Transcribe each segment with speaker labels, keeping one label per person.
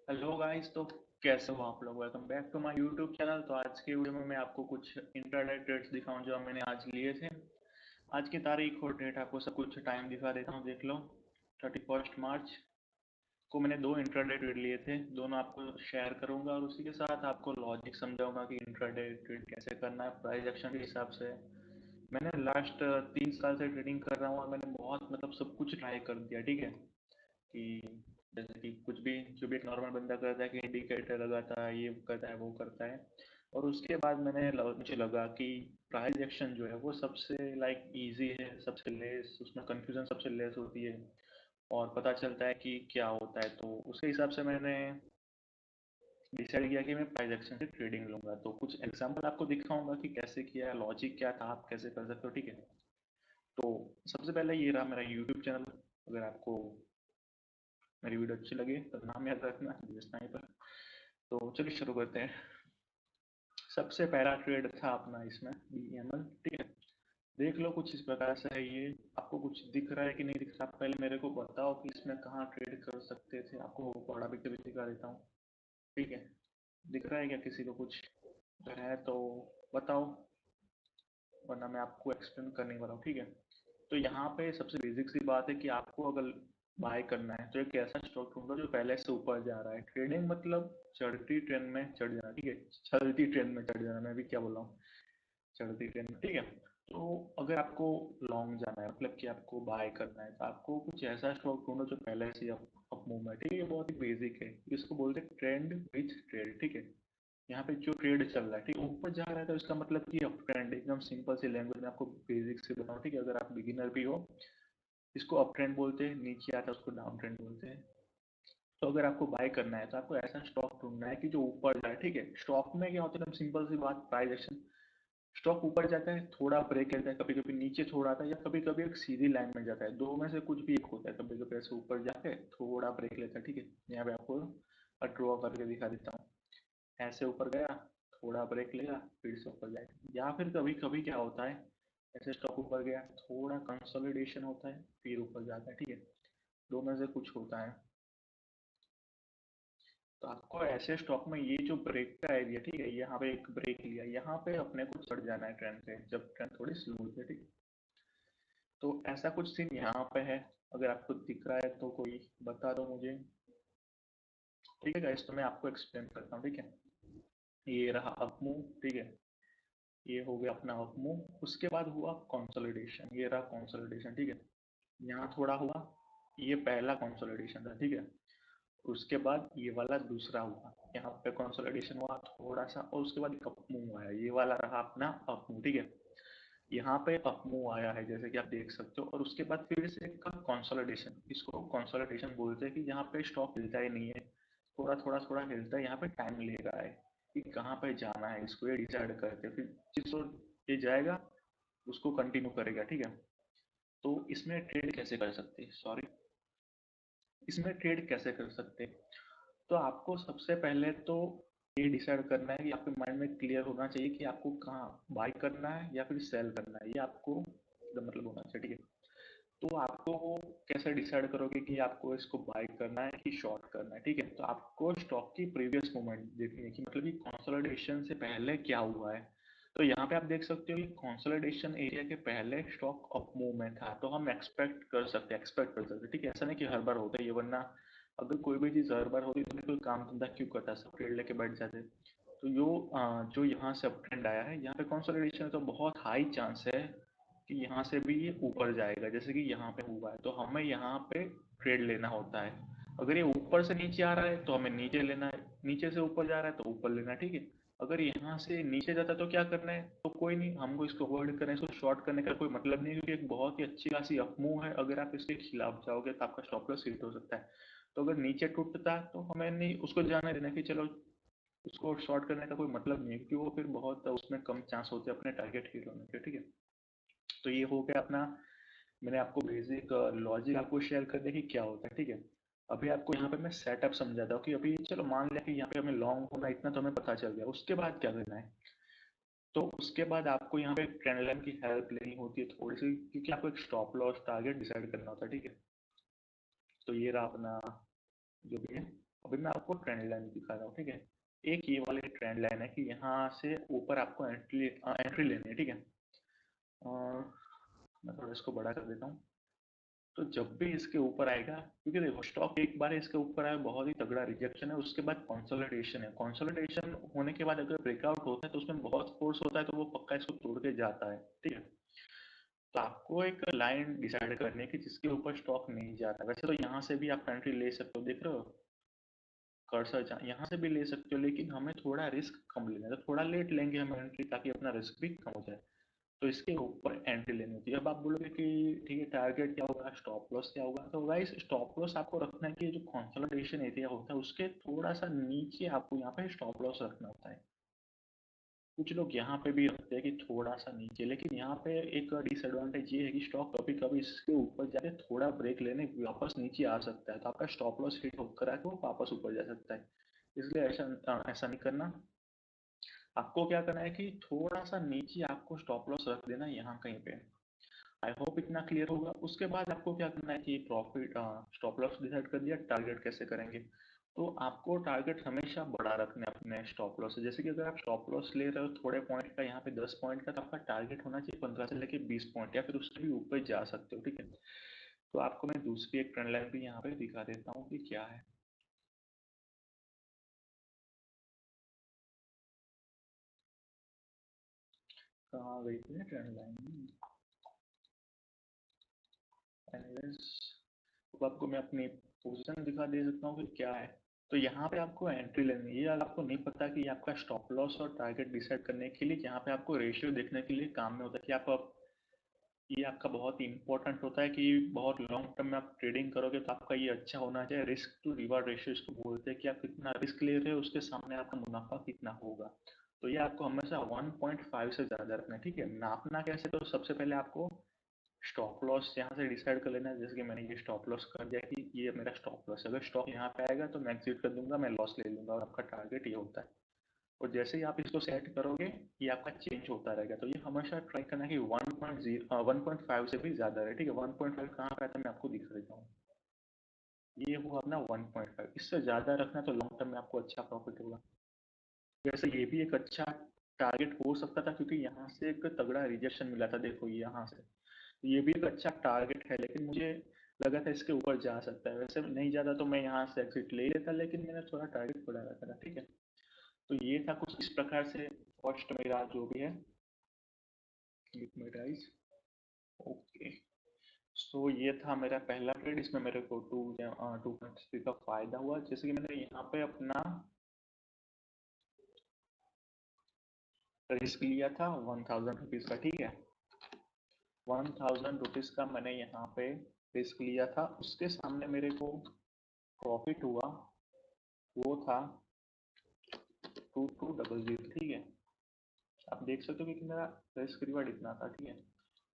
Speaker 1: Hello guys. तो कैसे हो आप लोग? Welcome back to my YouTube channel. तो आज के वीडियो में मैं आपको कुछ इंटरनेट ट्रेड्स दिखाऊं जो मैंने आज लिए थे। आज की तारीख और डेट आपको सब कुछ टाइम दिखा देता हूं, देख लो। 31 मार्च को मैंने दो इंटरनेट ट्रेड लिए थे, दोनों आपको शेयर करूंगा और उसी के साथ आपको लॉजिक समझाऊंगा कि इंटरनेट ट्रेड कैसे करना है प्राइस एक्शन के हिसाब से। मैंने लास्ट 3 साल से ट्रेडिंग कर रहा हूँ और मैंने बहुत मतलब सब कुछ ट्राई कर दिया, ठीक है। कि जैसे कि कुछ भी जो भी एक नॉर्मल बंदा करता है कि इंडिकेटर लगाता है, ये करता है, वो करता है। और उसके बाद मुझे लगा कि प्राइस एक्शन जो है वो सबसे लाइक इजी है, सबसे लेस, उसमें कंफ्यूजन सबसे लेस होती है और पता चलता है कि क्या होता है। तो उसके हिसाब से मैंने डिसाइड किया कि मैं प्राइस एक्शन से ट्रेडिंग लूंगा। तो कुछ एग्जांपल आपको दिखाऊंगा कि कैसे किया, लॉजिक क्या था, आप कैसे कर सकते हो, ठीक है। तो सबसे पहले ये रहा मेरा यूट्यूब चैनल। अगर आपको मेरी वीडियो अच्छी लगे तो नाम याद रखना, स्नाइपर। तो चलिए शुरू करते हैं। सबसे पहला ट्रेड था अपना इसमें BEML, ठीक है। देख लो कुछ इस प्रकार से है ये। आपको कुछ दिख रहा है कि नहीं दिख रहा? आप पहले मेरे को बताओ कि इसमें कहाँ ट्रेड कर सकते थे, आपको बड़ा भी दिखा देता हूँ, ठीक है। दिख रहा है क्या किसी को कुछ? अगर है तो बताओ, वरना मैं आपको एक्सप्लेन करने वाला हूँ, ठीक है। तो यहाँ पे सबसे बेसिक सी बात है कि आपको अगर बाय करना है तो एक ऐसा स्टॉक ढूंढो जो पहले से ऊपर जा रहा है। ट्रेडिंग मतलब चढ़ती ट्रेन में चढ़ जाना, ठीक है। चलती ट्रेन में चढ़ जाना, मैं भी क्या बोल रहा हूँ, चढ़ती ट्रेन में, ठीक है। तो अगर आपको लॉन्ग जाना है, मतलब कि आपको बाय करना है, तो आपको कुछ ऐसा स्टॉक ढूंढो जो पहले से अप मूव है, ठीक है। ये बहुत ही बेसिक है, इसको बोलते हैं ट्रेंड विथ ट्रेड, ठीक है। यहाँ पे जो ट्रेड चल रहा है, ठीक है, ऊपर जा रहा है तो इसका मतलब कि अप ट्रेंड। एकदम सिंपल सी लैंग्वेज में आपको बेसिक से बताऊं, ठीक है। अगर आप बिगिनर भी हो, इसको अप ट्रेंड बोलते हैं, नीचे आता है उसको डाउन ट्रेंड बोलते हैं। तो अगर आपको बाय करना है तो आपको ऐसा स्टॉक ढूंढना है कि जो ऊपर जाए, ठीक है। स्टॉक में क्या होता है, सिंपल सी बात, प्राइस एक्शन। स्टॉक ऊपर जाता है, थोड़ा ब्रेक लेता है, कभी कभी नीचे थोड़ा आता है, या कभी कभी एक सीधी लाइन में जाता है। दो में से कुछ भी एक होता है। कभी कभी ऐसे ऊपर जाके थोड़ा ब्रेक लेता है, ठीक है। यहाँ पे आपको ड्रॉ करके दिखा देता हूँ। ऐसे ऊपर गया, थोड़ा ब्रेक लिया, फिर से ऊपर जाएगा। या फिर कभी कभी क्या होता है, ऐसे स्टॉक ऊपर गया, थोड़ा कंसोलिडेशन होता है, फिर ऊपर जाता है, ठीक है। दो में से कुछ होता है। तो आपको ऐसे स्टॉक में ये जो ब्रेक का एरिया, ठीक है, यहाँ पे एक ब्रेक लिया, यहाँ पे अपने को चढ़ जाना है ट्रेंड से, जब ट्रेंड थोड़ी स्लो होती है, ठीक है। तो ऐसा कुछ सीन यहाँ पे है। अगर आपको दिख रहा है तो कोई बता दो मुझे, ठीक है गाइस। तो मैं आपको एक्सप्लेन करता हूँ, ठीक है। ये रहा अप मूव, ठीक है। ये हो गया अपना अप मूव। उसके बाद हुआ कंसोलिडेशन, ये रहा कंसोलिडेशन, ठीक है। यहाँ थोड़ा हुआ, ये पहला कंसोलिडेशन था, ठीक है। उसके बाद ये वाला दूसरा हुआ, यहाँ पे कंसोलिडेशन हुआ थोड़ा सा, और उसके बाद एक अप मूव आया, ये वाला रहा अपना अप मूव, ठीक है। यहाँ पे अप मूव आया है जैसे कि आप देख सकते हो, और उसके बाद फिर से एक कंसोलिडेशन। इसको कंसोलिडेशन बोलते हैं कि यहाँ पे स्टॉक हिलता ही नहीं है, थोड़ा थोड़ा थोड़ा हिलता है। यहाँ पे टाइम ले रहा है कि कहाँ पे जाना है, इसको ये डिसाइड करते हैं। फिर जिस ओर ये जाएगा उसको कंटिन्यू करेगा, ठीक है। तो इसमें ट्रेड कैसे कर सकते हैं, सॉरी, इसमें ट्रेड कैसे कर सकते हैं? तो आपको सबसे पहले तो ये डिसाइड करना है कि आपके माइंड में क्लियर होना चाहिए कि आपको कहाँ बाय करना है या फिर सेल करना है, ये आपको मतलब होना चाहिए, ठीक है। तो आपको कैसे डिसाइड करोगे कि आपको इसको बाय करना है कि शॉर्ट करना है, ठीक है। तो आपको स्टॉक की प्रीवियस मूवमेंट देखनी है कि मतलब कि कंसोलिडेशन से पहले क्या हुआ है। तो यहाँ पे आप देख सकते हो कि कंसोलिडेशन एरिया के पहले स्टॉक अप मूव में था, तो हम एक्सपेक्ट कर सकते, ठीक है। ऐसा नहीं कि हर बार होता है ये, वरना अगर कोई भी चीज़ हर बार होती तो कोई काम धंधा क्यों करता, सब ट्रेड लेके बैठ जाते। तो जो यहाँ से अप ट्रेंड आया है, यहाँ पे कंसोलिडेशन, तो बहुत हाई चांस है कि यहाँ से भी ये ऊपर जाएगा, जैसे कि यहाँ पे हुआ है। तो हमें यहाँ पे ट्रेड लेना होता है। अगर ये ऊपर से नीचे आ रहा है तो हमें नीचे लेना है, नीचे से ऊपर जा रहा है तो ऊपर लेना है, ठीक है। अगर यहाँ से नीचे जाता है तो क्या करना है, तो कोई नहीं, हमको इसको अवॉइड करना है, इसको शॉर्ट करने का कोई मतलब नहीं है, क्योंकि एक बहुत ही अच्छी खासी अपमूव है। अगर आप इसके खिलाफ जाओगे तो आपका स्टॉप लॉस हिट हो सकता है। तो अगर नीचे टूटता है तो हमें नहीं उसको जाने देना कि चलो उसको शॉर्ट करने का कोई मतलब नहीं है, क्योंकि वो फिर बहुत उसमें कम चांस होते हैं अपने टारगेट हिट होने के, ठीक है। तो ये हो गया अपना, मैंने आपको बेसिक लॉजिक आपको शेयर कर दिया कि क्या होता है, ठीक है। अभी आपको यहाँ पे मैं सेटअप समझाता हूँ कि अभी चलो मान लिया कि यहाँ पे हमें लॉन्ग होना, इतना तो हमें पता चल गया, उसके बाद क्या करना है। तो उसके बाद आपको यहाँ पे ट्रेंड लाइन की हेल्प लेनी होती है थोड़ी सी, क्योंकि आपको एक स्टॉप लॉस टारगेट डिसाइड करना होता है, ठीक है। तो ये रहा अपना जो भी है, अभी मैं आपको ट्रेंड लाइन दिखा रहा हूँ, ठीक है। एक ये वाली ट्रेंड लाइन है कि यहाँ से ऊपर आपको एंट्री एंट्री लेनी है, ठीक है। और मैं थोड़ा इसको बड़ा कर देता हूँ। तो जब भी इसके ऊपर आएगा, क्योंकि देखो स्टॉक एक बार इसके ऊपर आया बहुत ही तगड़ा रिजेक्शन है, उसके बाद कंसोलिडेशन है। कंसोलिडेशन होने के बाद अगर ब्रेकआउट होता है तो उसमें बहुत फोर्स होता है, तो वो पक्का इसको तोड़ के जाता है, ठीक है। तो आपको एक लाइन डिसाइड करनी है कि जिसके ऊपर स्टॉक नहीं जाता। वैसे तो यहाँ से भी आप एंट्री ले सकते हो, देख रहे हो कर्सर, यहाँ से भी ले सकते हो, लेकिन हमें थोड़ा रिस्क कम लेना है, तो थोड़ा लेट लेंगे हम एंट्री, ताकि अपना रिस्क भी कम हो जाए। तो इसके ऊपर एंट्री लेनी होती है। अब आप बोलोगे कि ठीक है, टारगेट क्या होगा, स्टॉप लॉस क्या होगा। तो गाइस स्टॉप लॉस आपको रखना है कि जो कंसोलिडेशन एरिया होता है उसके थोड़ा सा नीचे आपको यहाँ पे स्टॉप लॉस रखना होता है। कुछ लोग यहाँ पे भी रखते हैं कि थोड़ा सा नीचे, लेकिन यहाँ पे एक डिसएडवांटेज ये है कि स्टॉक कभी कभी इसके ऊपर जाके थोड़ा ब्रेक लेने वापस नीचे आ सकता है, तो आपका स्टॉप लॉस हिट होकर आके वो वापस ऊपर जा सकता है। इसलिए ऐसा ऐसा नहीं करना। आपको क्या करना है कि थोड़ा सा नीचे आपको स्टॉप लॉस रख देना यहाँ कहीं पे। आई होप इतना क्लियर होगा। उसके बाद आपको क्या करना है कि प्रॉफिट स्टॉप लॉस डिसाइड कर दिया, टारगेट कैसे करेंगे। तो आपको टारगेट हमेशा बड़ा रखना है अपने स्टॉप लॉस से। जैसे कि अगर आप स्टॉप लॉस ले रहे हो थोड़े पॉइंट का, यहाँ पे 10 पॉइंट का, तो आपका टारगेट होना चाहिए 15 से लेके 20 पॉइंट, या फिर उससे भी ऊपर जा सकते हो, ठीक है। तो आपको मैं दूसरी एक ट्रेंड लाइन भी यहाँ पे दिखा देता हूँ कि क्या है। कहाँ गई थी ट्रेंड लाइन। एनीवेज, तो आपको मैं अपनी पोजीशन दिखा दे सकता हूँ कि क्या है। तो यहाँ पे आपको एंट्री लेनी है। ये आपको नहीं पता कि ये आपका स्टॉप लॉस और टारगेट डिसाइड करने के लिए, यहाँ पे आपको रेशियो देखने के लिए काम में होता है कि आप ये आपका बहुत इंपॉर्टेंट होता है कि बहुत लॉन्ग टर्म में आप ट्रेडिंग करोगे तो आपका ये अच्छा होना चाहिए। रिस्क टू रिवार्ड रेशियो इसको बोलते हैं कि आप कितना रिस्क ले रहे हो उसके सामने आपका मुनाफा कितना होगा। तो ये आपको हमेशा 1.5 से ज़्यादा रखना है, ठीक है। नापना कैसे, तो सबसे पहले आपको स्टॉप लॉस यहाँ से डिसाइड कर लेना है। जैसे कि मैंने ये स्टॉप लॉस कर दिया कि ये मेरा स्टॉप लॉस है, अगर स्टॉक यहाँ पे आएगा तो मैं एग्जिट कर दूंगा, मैं लॉस ले लूंगा, और आपका टारगेट ये होता है। और जैसे ही आप इसको सेट करोगे ये आपका चेंज होता रहेगा। तो ये हमेशा ट्राई करना है कि 1.5 से भी ज्यादा रहे, ठीक है। 1.5 कहाँ पे आता है मैं आपको दिखा देता हूँ। ये हुआ अपना 1.5, इससे ज्यादा रखना तो लॉन्ग टर्म में आपको अच्छा प्रॉफिट होगा। वैसे ये भी एक अच्छा टारगेट हो सकता था, क्योंकि यहाँ से एक तगड़ा रिजेक्शन मिला था, देखो यहाँ से। ये भी एक अच्छा टारगेट है, लेकिन मुझे लगा था इसके ऊपर जा सकता है। वैसे नहीं जाता तो मैं यहाँ से एग्जिट ले लेता, लेकिन मैंने थोड़ा टारगेट बढ़ा रखा था, ठीक है। तो ये था कुछ इस प्रकार से। फर्स्ट मेरा जो भी है लिटमेटाइज, ओके। सो ये था मेरा पहला ट्रेड। इसमें मेरे को 2.3 का फायदा हुआ। जैसे कि मैंने यहाँ पे अपना रिस्क लिया था 1000 रुपीज का, ठीक है। 1000 रुपीज का मैंने यहाँ पे रिस्क लिया था, उसके सामने मेरे को प्रॉफिट हुआ, वो था 2200, ठीक है। आप देख सकते हो कि मेरा रिस्क रिवार्ड इतना था, ठीक है।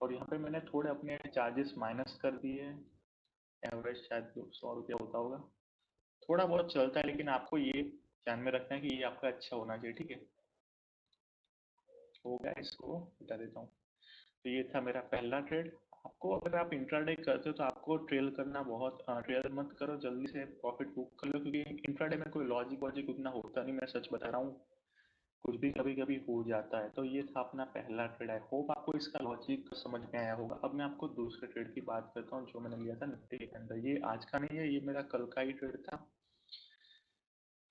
Speaker 1: और यहाँ पे मैंने थोड़े अपने चार्जेस माइनस कर दिए। एवरेज शायद 100 रुपया होता होगा, थोड़ा बहुत चलता है, लेकिन आपको ये ध्यान में रखना है कि ये आपका अच्छा होना चाहिए, ठीक है। हो गया, इसको बता देता हूँ। तो ये था मेरा पहला ट्रेड। आपको अगर आप इंट्राडे करते हो तो आपको ट्रेल करना बहुत ट्रेल मत करो, जल्दी से प्रॉफिट बुक कर लो, क्योंकि इंट्राडे में कोई लॉजिक वॉजिक उतना होता नहीं, मैं सच बता रहा हूँ। कुछ भी कभी कभी हो जाता है। तो ये था अपना पहला ट्रेड। आई होप आपको इसका लॉजिक समझ में आया होगा। अब मैं आपको दूसरे ट्रेड की बात करता हूँ, जो मैंने लिया था निफ्टी के अंदर। ये आज का नहीं है, ये मेरा कल का ही ट्रेड था।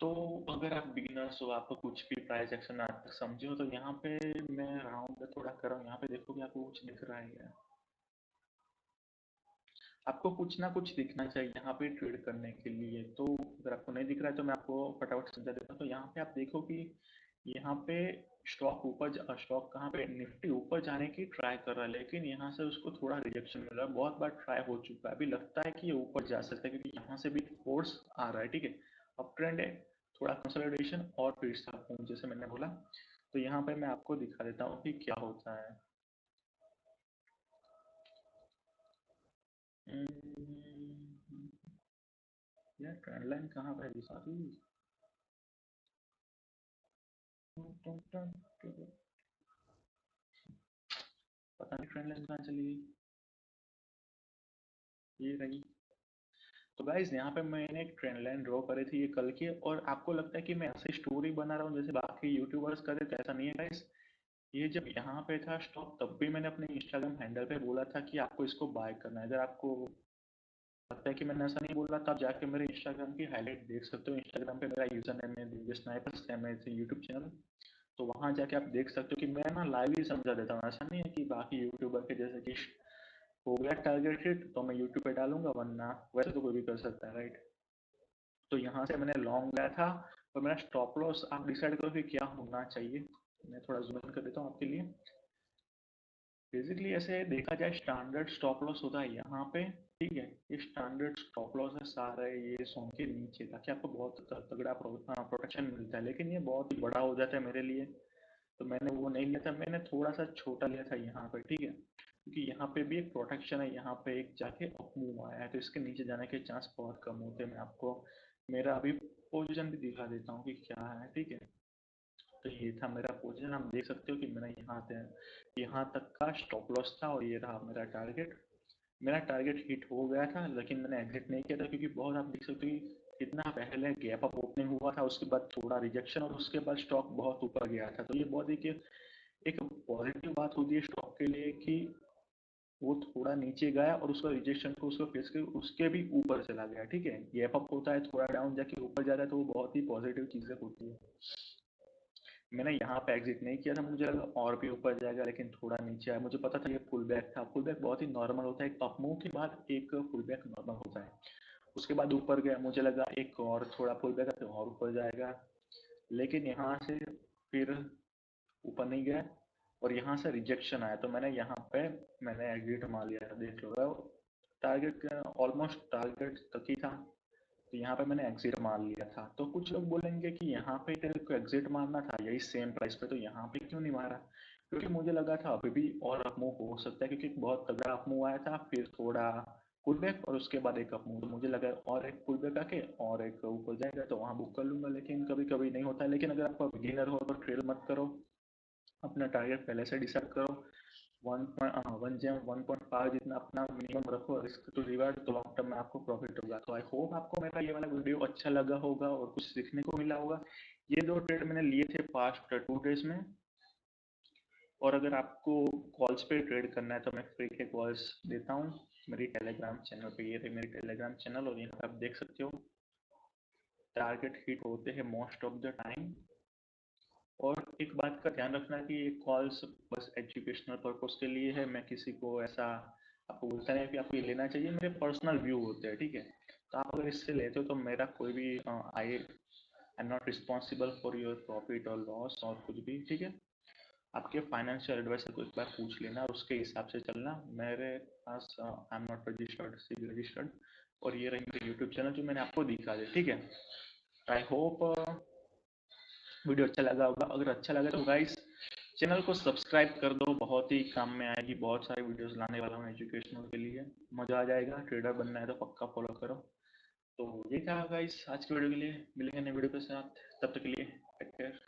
Speaker 1: तो अगर आप बिगिनर्स हो, आपको कुछ भी प्राइस एक्शन आज तक समझे हो, तो यहाँ पे मैं राउंड थोड़ा कर रहा हूँ। यहाँ पे देखो कि आपको कुछ दिख रहा है क्या। आपको कुछ ना कुछ दिखना चाहिए यहाँ पे ट्रेड करने के लिए। तो अगर आपको नहीं दिख रहा है तो मैं आपको फटाफट समझा देता हूँ। तो यहाँ पे आप देखो कि यहाँ पे स्टॉक कहाँ पे, निफ्टी ऊपर जाने की ट्राई कर रहा है, लेकिन यहाँ से उसको थोड़ा रिजेक्शन मिल रहा है। बहुत बार ट्राई हो चुका है, अभी लगता है कि ये ऊपर जा सकता है, क्योंकि यहाँ से भी फोर्स आ रहा है, ठीक है। अब ट्रेंड है, थोड़ा कंसोलिडेशन और फिर से up move, जैसे मैंने बोला। तो यहाँ पे मैं आपको दिखा देता हूँ कि क्या होता है। यार ट्रेंड लाइन कहाँ पे है सारी। पता नहीं ट्रेंड लाइन कहाँ चली गई। ये रही। तो गाइज यहाँ पे मैंने एक ट्रेंड लाइन ड्रॉ करी थी ये कल की, और आपको लगता है कि मैं ऐसी स्टोरी बना रहा हूँ जैसे बाकी यूट्यूबर्स करते, तो ऐसा नहीं है गाइज। ये जब यहाँ पे था स्टॉक, तब भी मैंने अपने इंस्टाग्राम हैंडल पे बोला था कि आपको इसको बाय करना है। अगर आपको लगता है कि मैंने ऐसा नहीं बोला, तो आप जाके मेरे इंस्टाग्राम की हाईलाइट देख सकते हो। इंस्टाग्राम पे मेरा यूजर नेम है दिव्य स्नाइपर, सेम है यूट्यूब चैनल। तो वहां जाके आप देख सकते हो कि मैं ना लाइव ही समझा देता हूँ। ऐसा नहीं है कि बाकी यूट्यूबर के जैसे कि हो गया टारगेट हिट तो मैं यूट्यूब पे डालूंगा, वरना वैसे तो कोई भी कर सकता है, राइट। तो यहाँ से मैंने लॉन्ग गया था, और मेरा स्टॉप लॉस आप डिसाइड करो कि क्या होना चाहिए। मैं थोड़ा जूम इन कर देता हूँ आपके लिए। बेसिकली ऐसे देखा जाए, स्टैंडर्ड स्टॉप लॉस होता है यहाँ पे, ठीक है। ये स्टैंडर्ड स्टॉप लॉस है सारा ये सोन के नीचे, ताकि आपको बहुत तगड़ा प्रोटेक्शन मिलता है। लेकिन ये बहुत ही बड़ा हो जाता है मेरे लिए, तो मैंने वो नहीं लिया था। मैंने थोड़ा सा छोटा लिया था यहाँ पे, ठीक है, क्योंकि यहाँ पे भी एक प्रोटेक्शन है। यहाँ पे एक जाके अप मूव आया है, तो इसके नीचे जाने के चांस बहुत कम होते हैं। मैं आपको मेरा अभी पोजीशन भी दिखा देता हूँ कि क्या है, ठीक है। तो ये था मेरा पोजीशन, आप देख सकते हो कि मेरा यहाँ तक का स्टॉप लॉस था, और ये रहा मेरा टारगेट। मेरा टारगेट हिट हो गया था, लेकिन मैंने एग्जिट नहीं किया था, क्योंकि बहुत आप देख सकते हो कि कितना पहले गैप अप ओपनिंग हुआ था, उसके बाद थोड़ा रिजेक्शन, और उसके बाद स्टॉक बहुत ऊपर गया था। तो ये बहुत एक पॉजिटिव बात होती है स्टॉक के लिए कि वो थोड़ा नीचे गया और उसका रिजेक्शन को उसको फेस कर उसके भी ऊपर चला गया, ठीक है। गैप अप होता है, थोड़ा डाउन जाके ऊपर जा रहा है, तो वो बहुत ही पॉजिटिव चीजें होती है। मैंने यहाँ पे एग्जिट नहीं किया था, मुझे लगा और भी ऊपर जाएगा, लेकिन थोड़ा नीचे आया। मुझे पता था ये फुल बैक था। फुल बैक बहुत ही नॉर्मल होता है, एक अप मूव के बाद एक फुल बैक नॉर्मल होता है। उसके बाद ऊपर गया, मुझे लगा एक और थोड़ा फुल बैक है तो और ऊपर जाएगा, लेकिन यहाँ से फिर ऊपर नहीं गया, और यहाँ से रिजेक्शन आया। तो मैंने एग्जिट मार लिया, देख लो टारगेट ऑलमोस्ट टारगेट तक ही था, तो यहाँ पे मैंने एग्जिट मार लिया था। तो कुछ लोग बोलेंगे कि यहाँ पे तेरे को एग्जिट मारना था यही सेम प्राइस पे, तो यहाँ पे क्यों नहीं मारा? क्योंकि मुझे लगा था अभी भी और अपमूव हो सकता है, क्योंकि बहुत तगड़ा अपमूव आया था, फिर थोड़ा पुल बैक और उसके बाद एक अपमूव। तो मुझे लगा और एक पुल बैक आके और एक ऊपर जाएगा तो वहाँ बुक कर लूंगा, लेकिन कभी कभी नहीं होता है। लेकिन अगर आप बिगिनर हो तो ट्रेल मत करो, अपना टारगेट पहले से डिसाइड करो। 1.5 जितना अपना मिनिमम रखो रिस्क टू रिवार्ड, तो लॉन्ग टर्म में आपको प्रॉफिट होगा। तो आई होप आपको मेरा ये वाला वीडियो अच्छा लगा होगा और कुछ सीखने को मिला होगा। ये दो ट्रेड मैंने लिए थे पास्ट 2 डेज में। और अगर आपको कॉल्स पे ट्रेड करना है तो मैं फ्री के कॉल्स देता हूँ मेरी टेलीग्राम चैनल पे। ये रही मेरी टेलीग्राम चैनल, और यहाँ पे आप देख सकते हो टारगेट हिट होते हैं मोस्ट ऑफ द टाइम। और एक बात का ध्यान रखना कि ये कॉल्स बस एजुकेशनल पर्पस के लिए है। मैं किसी को ऐसा आपको बोलता नहीं कि आपको ये लेना चाहिए, मेरे पर्सनल व्यू होते हैं, ठीक है। तो आप अगर इससे लेते हो तो मेरा कोई भी आई am not responsible for your profit और लॉस और कुछ भी, ठीक है। आपके फाइनेंशियल एडवाइजर को एक बार पूछ लेना और उसके हिसाब से चलना। मेरे पास I am not registered, see registered. और ये रही मेरी यूट्यूब चैनल जो मैंने आपको दिखा दिया, ठीक है। आई होप वीडियो अच्छा लगा होगा। अगर अच्छा लगा तो गाइस चैनल को सब्सक्राइब कर दो, बहुत ही काम में आएगी। बहुत सारे वीडियोस लाने वाला हूँ एजुकेशनल के लिए, मजा आ जाएगा। ट्रेडर बनना है तो पक्का फॉलो करो। तो ये था गाइस आज की वीडियो के लिए, मिलेंगे नए वीडियो के साथ, तब तक के लिए टेक केयर।